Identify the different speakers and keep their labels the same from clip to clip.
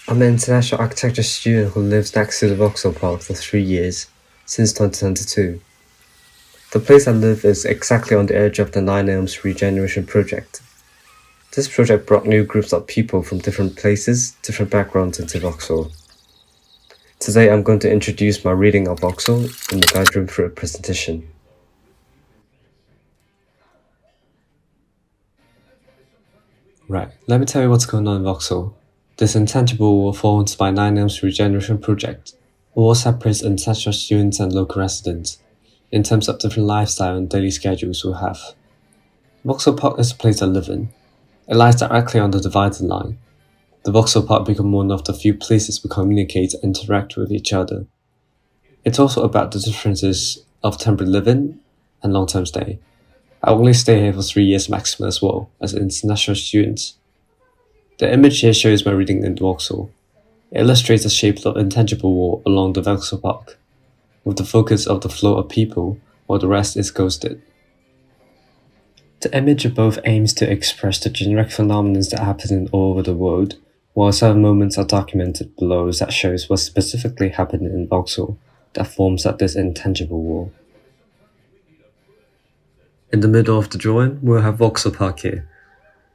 Speaker 1: I'm an international architecture student who lives next to the Vauxhall Park for 3 years, since 2022. The place I live is exactly on the edge of the 9 Elms regeneration project. This project brought new groups of people from different places, different backgrounds into Vauxhall. Today I'm going to introduce my reading of Vauxhall in the guide room through a presentation. Right, let me tell you what's going on in Vauxhall. This intangible wall formed by 9 Elms regeneration project. A wall separates international students and local residents, in terms of different lifestyle and daily schedules we have. Vauxhall Park is the place I live in. It lies directly on the dividing line. The Vauxhall Park became one of the few places we communicate and interact with each other. It's also about the differences of temporary living and long-term stay. I only stay here for 3 years maximum as well, as international students. The image here shows my reading in Vauxhall. It illustrates the shape of the intangible wall along the Vauxhall Park, with the focus of the flow of people, while the rest is ghosted. The image above aims to express the generic phenomena that happen all over the world, while several moments are documented below that shows what specifically happened in Vauxhall that forms at this intangible wall. In the middle of the drawing, we'll have Vauxhall Park here.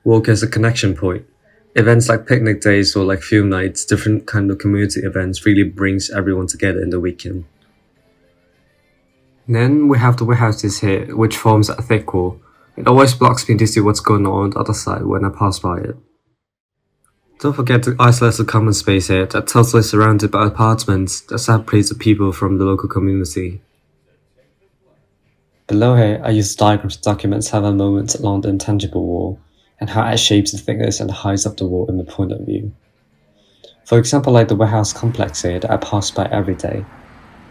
Speaker 1: Walk as a connection point. Events like picnic days or like film nights, different kind of community events really brings everyone together in the weekend. Then we have the warehouses here, which forms a thick wall. It always blocks me to see what's going on the other side when I pass by it. Don't forget the isolated common space here that's totally surrounded by apartments that separates the people from the local community. Below here, I use diagrams to document several moments along the intangible wall, and how it shapes the thickness and the height of the wall in my point of view. For example, like the warehouse complex here that I pass by every day.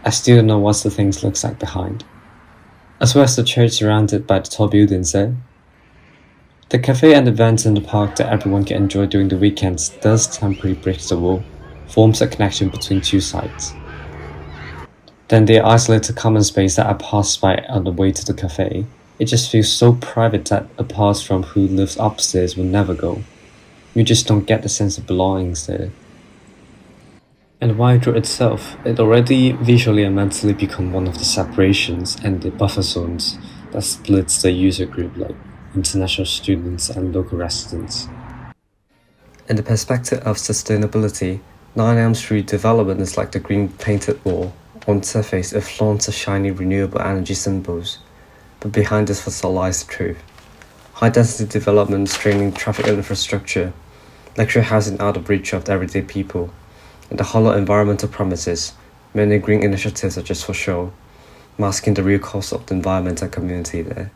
Speaker 1: I still don't know what the things looks like behind. As well as the church surrounded by the tall buildings there. The cafe and events in the park that everyone can enjoy during the weekends does temporarily break the wall, forms a connection between two sides. Then the isolated common space that I pass by on the way to the cafe. It just feels so private that apart from who lives upstairs will never go. You just don't get the sense of belongings there. And Wydro itself, it already visually and mentally become one of the separations and the buffer zones that splits the user group like international students and local residents. In the perspective of sustainability, 9 Elm Street development is like the green painted wall. On surface, it flaunts the shiny renewable energy symbols, but behind this facade lies the truth. High-density development straining traffic infrastructure, luxury housing out of reach of everyday people, and the hollow environmental promises. Many green initiatives are just for show, masking the real cost of the environment and community there.